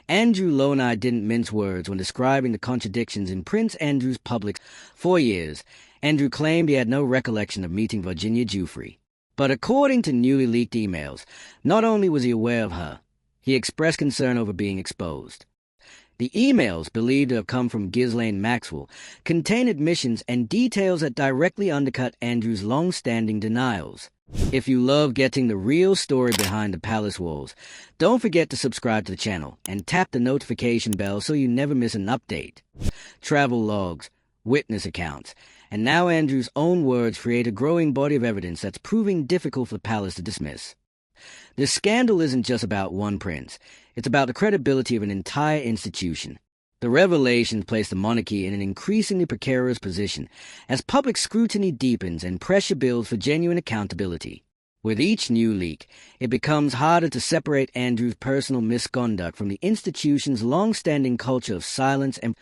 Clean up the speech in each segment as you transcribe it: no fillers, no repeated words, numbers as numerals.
Andrew Lonai didn't mince words when describing the contradictions in Prince Andrew's public. For years, Andrew claimed he had no recollection of meeting Virginia Giuffre. But according to newly leaked emails, not only was he aware of her, he expressed concern over being exposed. The emails, believed to have come from Ghislaine Maxwell, contain admissions and details that directly undercut Andrew's long-standing denials. If you love getting the real story behind the palace walls, don't forget to subscribe to the channel and tap the notification bell so you never miss an update. Travel logs, witness accounts, and now Andrew's own words create a growing body of evidence that's proving difficult for the palace to dismiss. This scandal isn't just about one prince. It's about the credibility of an entire institution. The revelations place the monarchy in an increasingly precarious position as public scrutiny deepens and pressure builds for genuine accountability. With each new leak, it becomes harder to separate Andrew's personal misconduct from the institution's long-standing culture of silence, and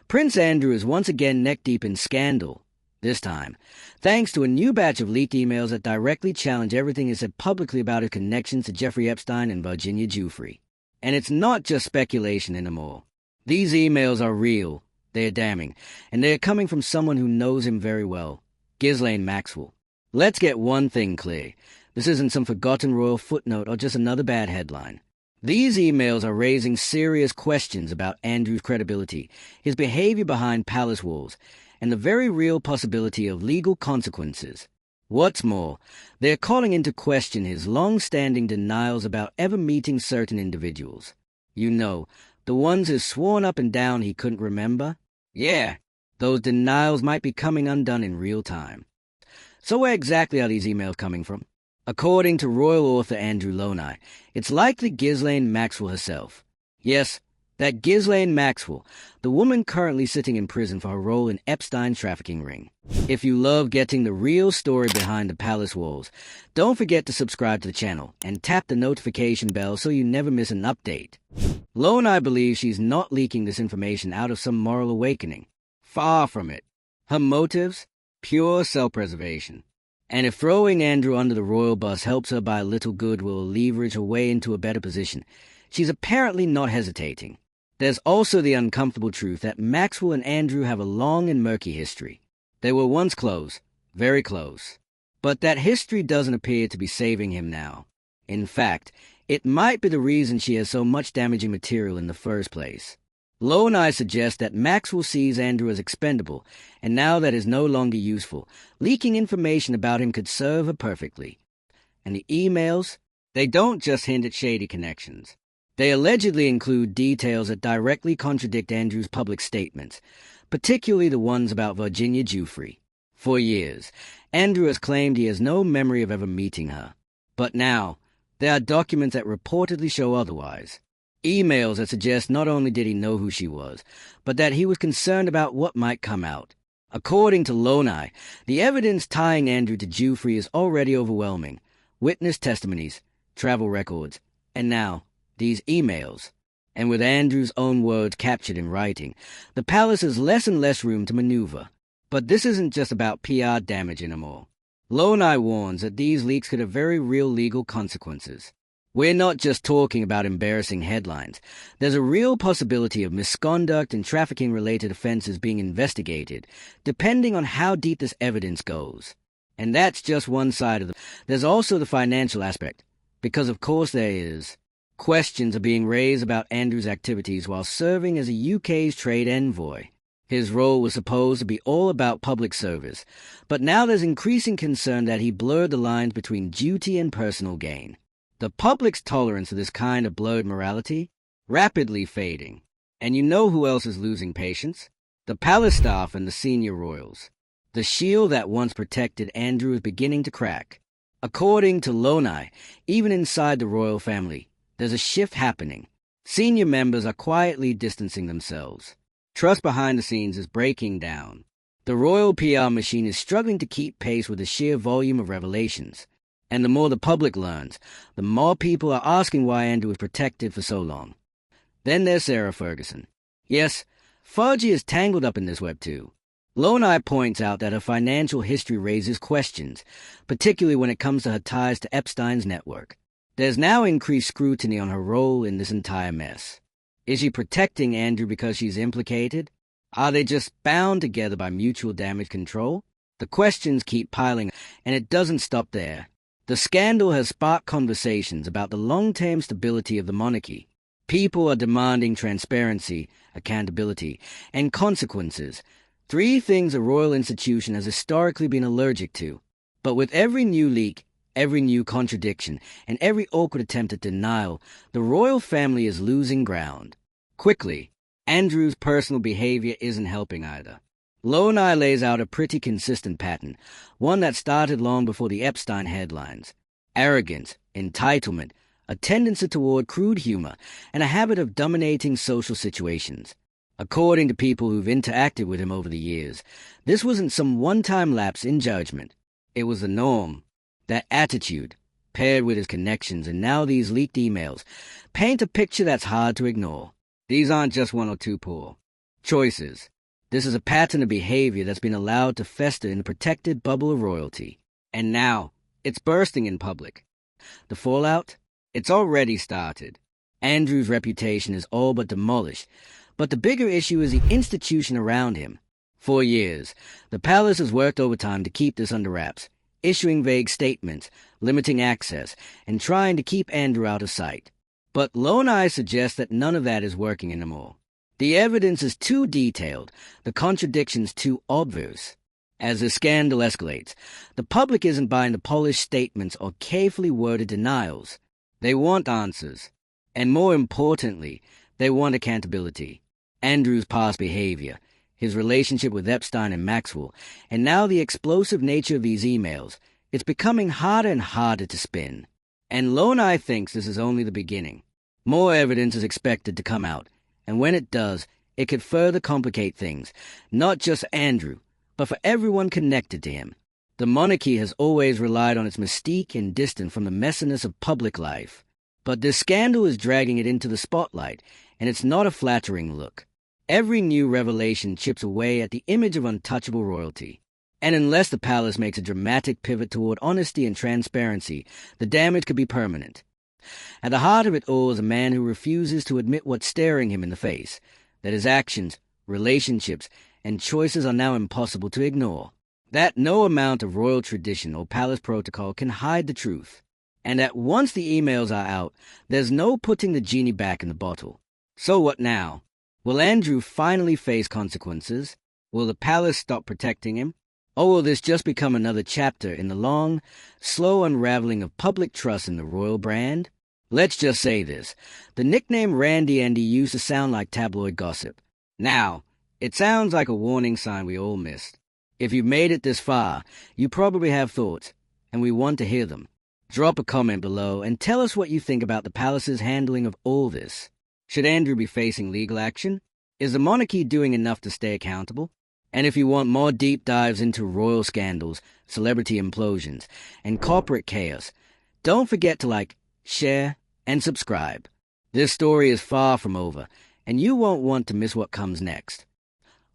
Prince Andrew is once again neck-deep in scandal. This time, thanks to a new batch of leaked emails that directly challenge everything he said publicly about his connections to Jeffrey Epstein and Virginia Giuffre. And it's not just speculation anymore. These emails are real, they're damning, and they're coming from someone who knows him very well, Ghislaine Maxwell. Let's get one thing clear. This isn't some forgotten royal footnote or just another bad headline. These emails are raising serious questions about Andrew's credibility, his behavior behind palace walls, and the very real possibility of legal consequences. What's more, they're calling into question his long-standing denials about ever meeting certain individuals. You know, the ones who've sworn up and down he couldn't remember? Yeah, those denials might be coming undone in real time. So where exactly are these emails coming from? According to royal author Andrew Lonai, it's likely Ghislaine Maxwell herself. Yes, that Ghislaine Maxwell, the woman currently sitting in prison for her role in Epstein's trafficking ring. If you love getting the real story behind the palace walls, don't forget to subscribe to the channel and tap the notification bell so you never miss an update. Lonai believes she's not leaking this information out of some moral awakening. Far from it. Her motives? Pure self-preservation. And if throwing Andrew under the royal bus helps her by a little good will leverage her way into a better position, she's apparently not hesitating. There's also the uncomfortable truth that Maxwell and Andrew have a long and murky history. They were once close, very close. But that history doesn't appear to be saving him now. In fact, it might be the reason she has so much damaging material in the first place. Lonai suggests that Maxwell sees Andrew as expendable, and now that is no longer useful, leaking information about him could serve her perfectly. And the emails? They don't just hint at shady connections. They allegedly include details that directly contradict Andrew's public statements, particularly the ones about Virginia Giuffre. For years, Andrew has claimed he has no memory of ever meeting her. But now, there are documents that reportedly show otherwise. Emails that suggest not only did he know who she was, but that he was concerned about what might come out. According to Lonai, the evidence tying Andrew to Giuffre is already overwhelming. Witness testimonies, travel records, and now, these emails. And with Andrew's own words captured in writing, the palace has less and less room to maneuver. But this isn't just about PR damage anymore. Lonai warns that these leaks could have very real legal consequences. We're not just talking about embarrassing headlines. There's a real possibility of misconduct and trafficking-related offenses being investigated, depending on how deep this evidence goes. And that's just one side of There's also the financial aspect, because of course there is. Questions are being raised about Andrew's activities while serving as a UK's trade envoy. His role was supposed to be all about public service, but now there's increasing concern that he blurred the lines between duty and personal gain. The public's tolerance for this kind of blurred morality? Rapidly fading. And you know who else is losing patience? The palace staff and the senior royals. The shield that once protected Andrew is beginning to crack. According to Lonai, even inside the royal family, there's a shift happening. Senior members are quietly distancing themselves. Trust behind the scenes is breaking down. The royal PR machine is struggling to keep pace with the sheer volume of revelations. And the more the public learns, the more people are asking why Andrew was protected for so long. Then there's Sarah Ferguson. Yes, Fergie is tangled up in this web too. Lonai points out that her financial history raises questions, particularly when it comes to her ties to Epstein's network. There's now increased scrutiny on her role in this entire mess. Is she protecting Andrew because she's implicated? Are they just bound together by mutual damage control? The questions keep piling, and it doesn't stop there. The scandal has sparked conversations about the long-term stability of the monarchy. People are demanding transparency, accountability, and consequences. 3 things a royal institution has historically been allergic to. But with every new leak, every new contradiction, and every awkward attempt at denial, the royal family is losing ground. Quickly, Andrew's personal behavior isn't helping either. Lonai lays out a pretty consistent pattern, one that started long before the Epstein headlines. Arrogance, entitlement, a tendency toward crude humor, and a habit of dominating social situations. According to people who've interacted with him over the years, this wasn't some one-time lapse in judgment. It was the norm. That attitude, paired with his connections and now these leaked emails, paint a picture that's hard to ignore. These aren't just 1 or 2 poor choices. This is a pattern of behavior that's been allowed to fester in the protected bubble of royalty. And now, it's bursting in public. The fallout? It's already started. Andrew's reputation is all but demolished, but the bigger issue is the institution around him. For years, the palace has worked overtime to keep this under wraps, issuing vague statements, limiting access, and trying to keep Andrew out of sight. But Lonai suggests that none of that is working anymore. The evidence is too detailed, the contradictions too obvious. As the scandal escalates, the public isn't buying the polished statements or carefully worded denials. They want answers. And more importantly, they want accountability. Andrew's past behavior, his relationship with Epstein and Maxwell, and now the explosive nature of these emails, it's becoming harder and harder to spin. And Lonai thinks this is only the beginning. More evidence is expected to come out, and when it does, it could further complicate things, not just Andrew, but for everyone connected to him. The monarchy has always relied on its mystique and distance from the messiness of public life. But this scandal is dragging it into the spotlight, and it's not a flattering look. Every new revelation chips away at the image of untouchable royalty. And unless the palace makes a dramatic pivot toward honesty and transparency, the damage could be permanent. At the heart of it all is a man who refuses to admit what's staring him in the face, that his actions, relationships, and choices are now impossible to ignore. That no amount of royal tradition or palace protocol can hide the truth. And that once the emails are out, there's no putting the genie back in the bottle. So what now? Will Andrew finally face consequences? Will the palace stop protecting him? Or will this just become another chapter in the long, slow unraveling of public trust in the royal brand? Let's just say this. The nickname Randy Andy used to sound like tabloid gossip. Now, it sounds like a warning sign we all missed. If you've made it this far, you probably have thoughts, and we want to hear them. Drop a comment below and tell us what you think about the palace's handling of all this. Should Andrew be facing legal action? Is the monarchy doing enough to stay accountable? And if you want more deep dives into royal scandals, celebrity implosions, and corporate chaos, don't forget to like, share, and subscribe. This story is far from over, and you won't want to miss what comes next.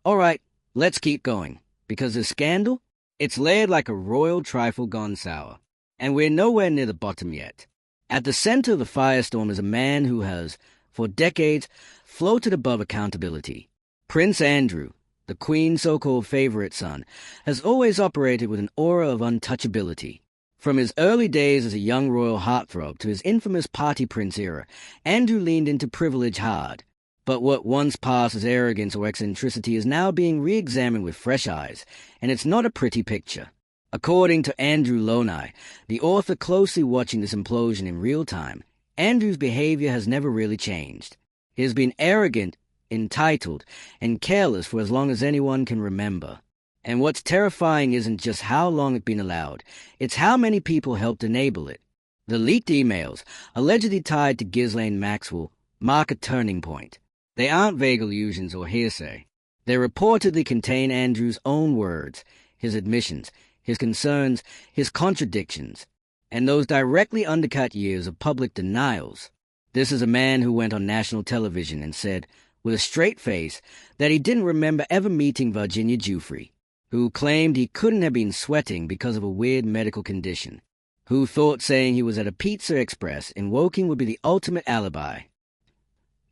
All right, let's keep going, because this scandal, it's layered like a royal trifle gone sour, and we're nowhere near the bottom yet. At the center of the firestorm is a man who has, for decades, floated above accountability. Prince Andrew, the Queen's so-called favorite son, has always operated with an aura of untouchability. From his early days as a young royal heartthrob to his infamous party prince era, Andrew leaned into privilege hard. But what once passed as arrogance or eccentricity is now being re-examined with fresh eyes, and it's not a pretty picture. According to Andrew Lonai, the author closely watching this implosion in real time, Andrew's behavior has never really changed. He has been arrogant, entitled, and careless for as long as anyone can remember. And what's terrifying isn't just how long it's been allowed, it's how many people helped enable it. The leaked emails, allegedly tied to Ghislaine Maxwell, mark a turning point. They aren't vague allusions or hearsay. They reportedly contain Andrew's own words, his admissions, his concerns, his contradictions, and those directly undercut years of public denials. This is a man who went on national television and said, with a straight face, that he didn't remember ever meeting Virginia Giuffre, who claimed he couldn't have been sweating because of a weird medical condition, who thought saying he was at a Pizza Express in Woking would be the ultimate alibi.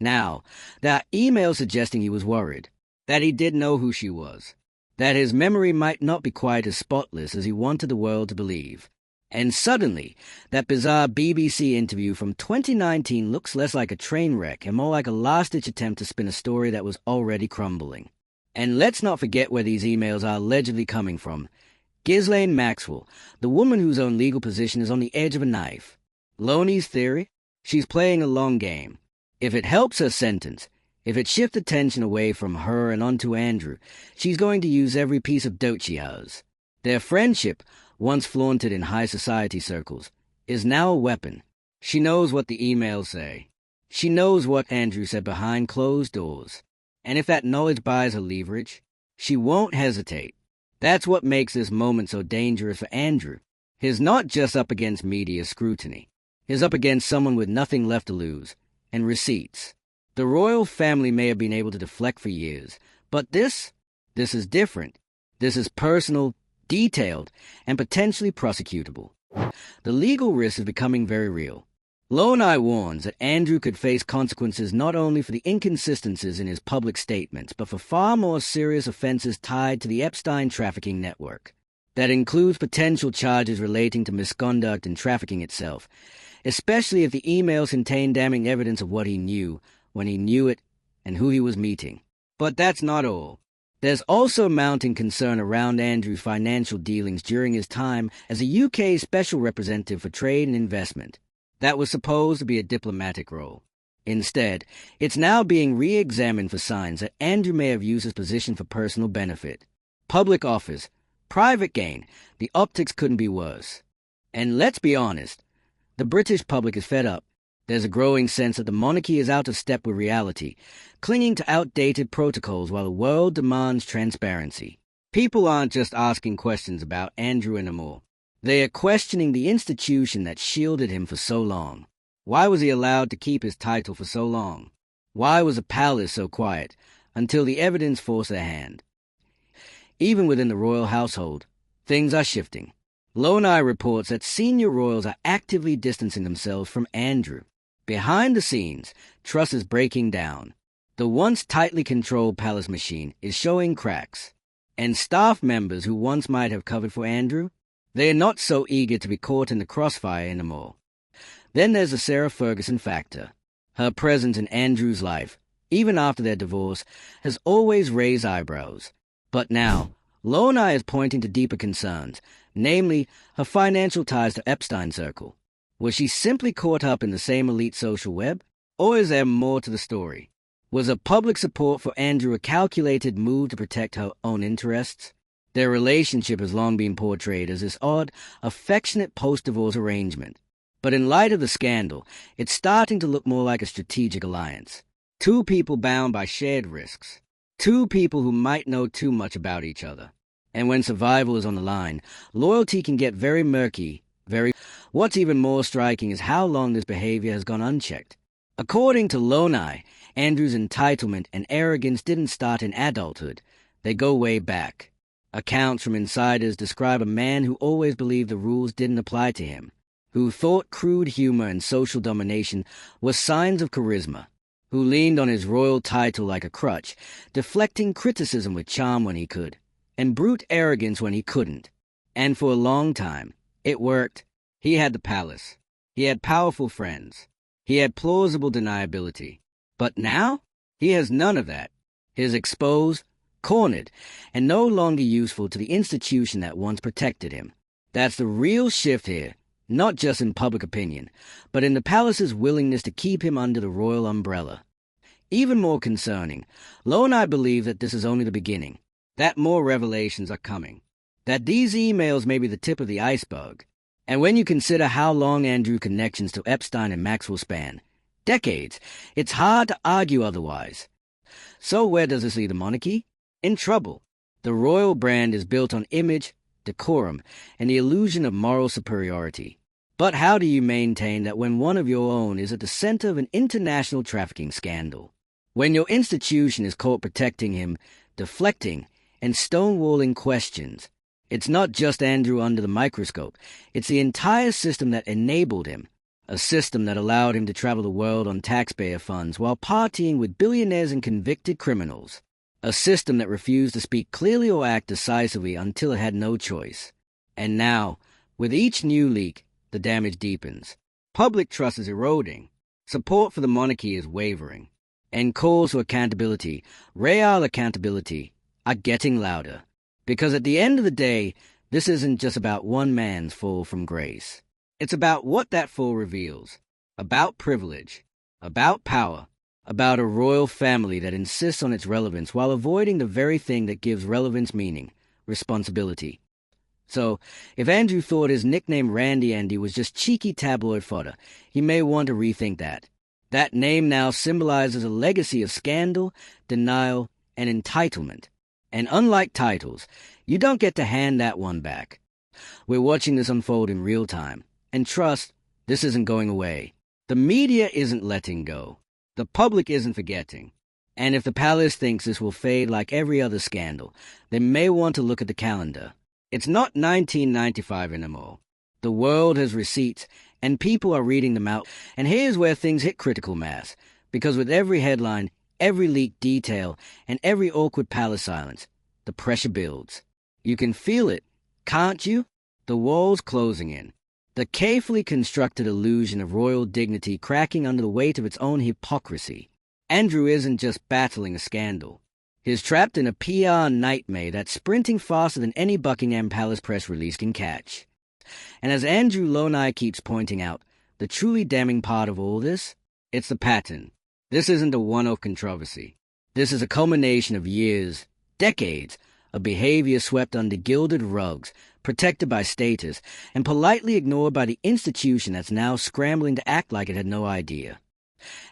Now, there are emails suggesting he was worried, that he did know who she was, that his memory might not be quite as spotless as he wanted the world to believe. And suddenly, that bizarre BBC interview from 2019 looks less like a train wreck and more like a last-ditch attempt to spin a story that was already crumbling. And let's not forget where these emails are allegedly coming from. Ghislaine Maxwell, the woman whose own legal position is on the edge of a knife. Loney's theory? She's playing a long game. If it helps her sentence, if it shifts attention away from her and onto Andrew, she's going to use every piece of dope she has. Their friendship, once flaunted in high society circles, is now a weapon. She knows what the emails say. She knows what Andrew said behind closed doors. And if that knowledge buys her leverage, she won't hesitate. That's what makes this moment so dangerous for Andrew. He's not just up against media scrutiny. He's up against someone with nothing left to lose, and receipts. The royal family may have been able to deflect for years, but this is different. This is personal, detailed, and potentially prosecutable. The legal risk is becoming very real. Loney warns that Andrew could face consequences not only for the inconsistencies in his public statements, but for far more serious offenses tied to the Epstein trafficking network. That includes potential charges relating to misconduct in trafficking itself, especially if the emails contain damning evidence of what he knew, when he knew it, and who he was meeting. But that's not all. There's also mounting concern around Andrew's financial dealings during his time as a UK Special Representative for Trade and Investment. That was supposed to be a diplomatic role. Instead, it's now being re-examined for signs that Andrew may have used his position for personal benefit. Public office, private gain, the optics couldn't be worse. And let's be honest, the British public is fed up. There's a growing sense that the monarchy is out of step with reality, clinging to outdated protocols while the world demands transparency. People aren't just asking questions about Andrew anymore. They are questioning the institution that shielded him for so long. Why was he allowed to keep his title for so long? Why was the palace so quiet until the evidence forced their hand? Even within the royal household, things are shifting. Loney reports that senior royals are actively distancing themselves from Andrew. Behind the scenes, trust is breaking down. The once tightly controlled palace machine is showing cracks. And staff members who once might have covered for Andrew, they are not so eager to be caught in the crossfire anymore. Then there's the Sarah Ferguson factor. Her presence in Andrew's life, even after their divorce, has always raised eyebrows. But now, Loney is pointing to deeper concerns, namely her financial ties to Epstein Circle. Was she simply caught up in the same elite social web? Or is there more to the story? Was her public support for Andrew a calculated move to protect her own interests? Their relationship has long been portrayed as this odd, affectionate post-divorce arrangement. But in light of the scandal, it's starting to look more like a strategic alliance. Two people bound by shared risks. Two people who might know too much about each other. And when survival is on the line, loyalty can get very murky, What's even more striking is how long this behavior has gone unchecked. According to Loney, Andrew's entitlement and arrogance didn't start in adulthood. They go way back. Accounts from insiders describe a man who always believed the rules didn't apply to him, who thought crude humor and social domination were signs of charisma, who leaned on his royal title like a crutch, deflecting criticism with charm when he could, and brute arrogance when he couldn't. And for a long time, it worked. He had the palace. He had powerful friends. He had plausible deniability. But now, he has none of that. He is exposed, cornered, and no longer useful to the institution that once protected him. That's the real shift here, not just in public opinion, but in the palace's willingness to keep him under the royal umbrella. Even more concerning, Loney believes that this is only the beginning, that more revelations are coming, that these emails may be the tip of the iceberg. And when you consider how long Andrew's connections to Epstein and Maxwell span, decades, it's hard to argue otherwise. So where does this leave the monarchy? In trouble. The royal brand is built on image, decorum, and the illusion of moral superiority. But how do you maintain that when one of your own is at the center of an international trafficking scandal? When your institution is caught protecting him, deflecting, and stonewalling questions? It's not just Andrew under the microscope. It's the entire system that enabled him, A system that allowed him to travel the world on taxpayer funds while partying with billionaires and convicted criminals. A system that refused to speak clearly or act decisively until it had no choice. And now, with each new leak, the damage deepens. Public trust is eroding. Support for the monarchy is wavering. And calls for accountability, real accountability, are getting louder. Because at the end of the day, this isn't just about one man's fall from grace. It's about what that fall reveals. About privilege. About power. About a royal family that insists on its relevance while avoiding the very thing that gives relevance meaning, responsibility. So, if Andrew thought his nickname Randy Andy was just cheeky tabloid fodder, he may want to rethink that. That name now symbolizes a legacy of scandal, denial, and entitlement. And unlike titles, you don't get to hand that one back. We're watching this unfold in real time. And trust, this isn't going away. The media isn't letting go. The public isn't forgetting. And if the palace thinks this will fade like every other scandal, they may want to look at the calendar. It's not 1995 anymore. The world has receipts, and people are reading them out. And here's where things hit critical mass. Because with every headline, every leaked detail, and every awkward palace silence, the pressure builds. You can feel it, can't you? The walls closing in. The carefully constructed illusion of royal dignity cracking under the weight of its own hypocrisy. Andrew isn't just battling a scandal. He's trapped in a PR nightmare that's sprinting faster than any Buckingham Palace press release can catch. And as Andrew Lonai keeps pointing out, the truly damning part of all this, it's the pattern. This isn't a one-off controversy. This is a culmination of years, decades, of behavior swept under gilded rugs, protected by status, and politely ignored by the institution that's now scrambling to act like it had no idea.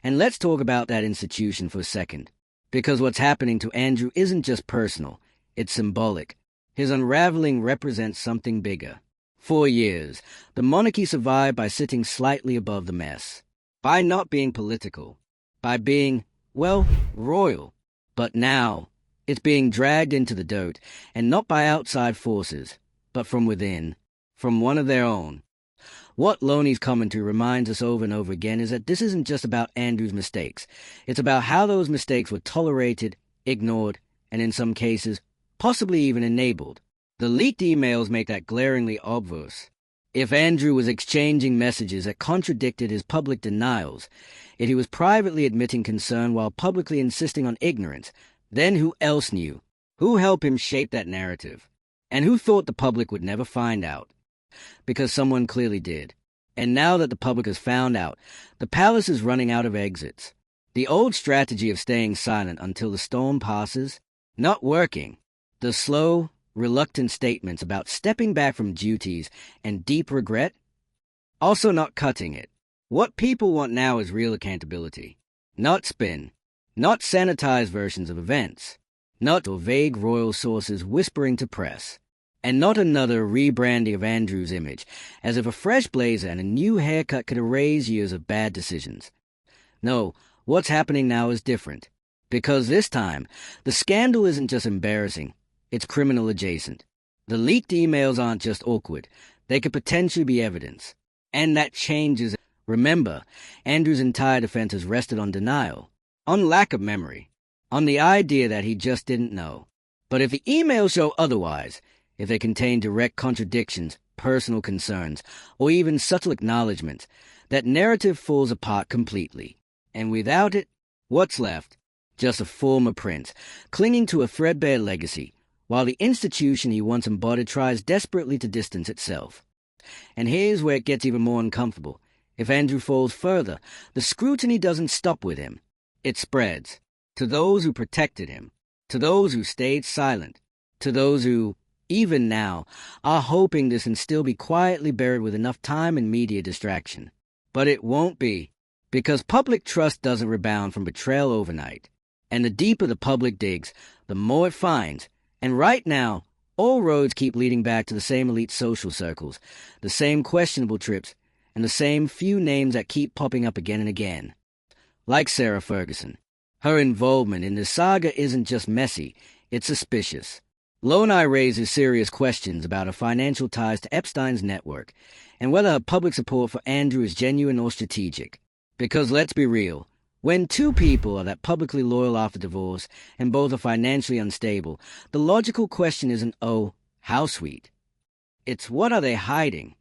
And let's talk about that institution for a second, because what's happening to Andrew isn't just personal, it's symbolic. His unraveling represents something bigger. 4 years, the monarchy survived by sitting slightly above the mess, by not being political, by being, well, royal. But now, it's being dragged into the dirt, and not by outside forces, but from within, from one of their own. What Loney's commentary reminds us over and over again is that this isn't just about Andrew's mistakes. It's about how those mistakes were tolerated, ignored, and in some cases, possibly even enabled. The leaked emails make that glaringly obvious. If Andrew was exchanging messages that contradicted his public denials, if he was privately admitting concern while publicly insisting on ignorance, then who else knew? Who helped him shape that narrative? And who thought the public would never find out? Because someone clearly did. And now that the public has found out, the palace is running out of exits. The old strategy of staying silent until the storm passes, not working. The slow, reluctant statements about stepping back from duties and deep regret, also not cutting it. What people want now is real accountability. Not spin. Not sanitized versions of events. Not or vague royal sources whispering to press. And not another rebranding of Andrew's image, as if a fresh blazer and a new haircut could erase years of bad decisions. No, what's happening now is different. Because this time, the scandal isn't just embarrassing, it's criminal adjacent. The leaked emails aren't just awkward, they could potentially be evidence. And that changes. Remember, Andrew's entire defense has rested on denial, on lack of memory, on the idea that he just didn't know. But if the emails show otherwise, if they contain direct contradictions, personal concerns, or even subtle acknowledgments, that narrative falls apart completely. And without it, what's left? Just a former prince, clinging to a threadbare legacy, while the institution he once embodied tries desperately to distance itself. And here's where it gets even more uncomfortable. If Andrew falls further, the scrutiny doesn't stop with him. It spreads. To those who protected him. To those who stayed silent. To those who, even now, are hoping this can still be quietly buried with enough time and media distraction. But it won't be, because public trust doesn't rebound from betrayal overnight. And the deeper the public digs, the more it finds. And right now, all roads keep leading back to the same elite social circles, the same questionable trips, and the same few names that keep popping up again and again. Like Sarah Ferguson. Her involvement in this saga isn't just messy, it's suspicious. Lonai raises serious questions about her financial ties to Epstein's network and whether her public support for Andrew is genuine or strategic. Because let's be real, when two people are that publicly loyal after divorce and both are financially unstable, the logical question isn't, oh, how sweet. It's what are they hiding?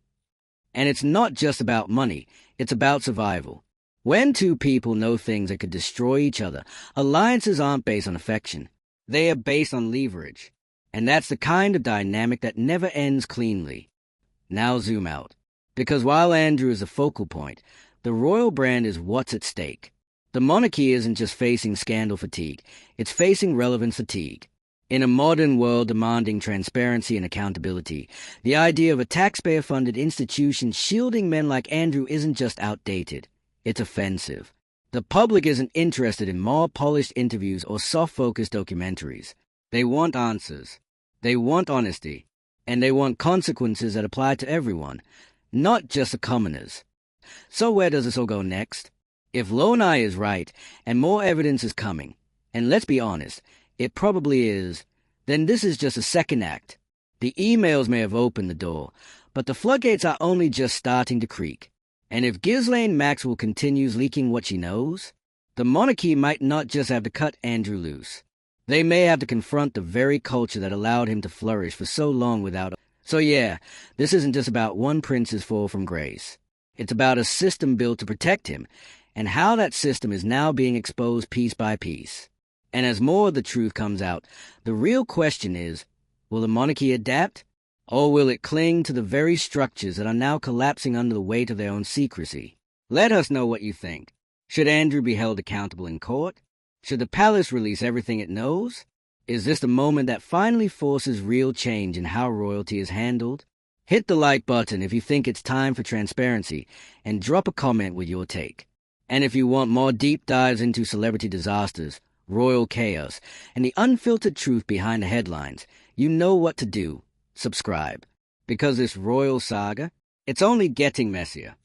And it's not just about money, it's about survival. When two people know things that could destroy each other, alliances aren't based on affection. They are based on leverage. And that's the kind of dynamic that never ends cleanly. Now zoom out. Because while Andrew is the focal point, the royal brand is what's at stake. The monarchy isn't just facing scandal fatigue, it's facing relevance fatigue. In a modern world demanding transparency and accountability, the idea of a taxpayer-funded institution shielding men like Andrew isn't just outdated, it's offensive. The public isn't interested in more polished interviews or soft-focused documentaries. They want answers, they want honesty, and they want consequences that apply to everyone, not just the commoners. So where does this all go next? If Lonai is right, and more evidence is coming, and let's be honest, it probably is, then this is just a second act. The emails may have opened the door, but the floodgates are only just starting to creak. And if Ghislaine Maxwell continues leaking what she knows, the monarchy might not just have to cut Andrew loose. They may have to confront the very culture that allowed him to flourish for so long without... So yeah, this isn't just about one prince's fall from grace. It's about a system built to protect him, and how that system is now being exposed piece by piece. And as more of the truth comes out, the real question is, will the monarchy adapt? Or will it cling to the very structures that are now collapsing under the weight of their own secrecy? Let us know what you think. Should Andrew be held accountable in court? Should the palace release everything it knows? Is this the moment that finally forces real change in how royalty is handled? Hit the like button if you think it's time for transparency, and drop a comment with your take. And if you want more deep dives into celebrity disasters, royal chaos, and the unfiltered truth behind the headlines, you know what to do. Subscribe. Because this royal saga, it's only getting messier.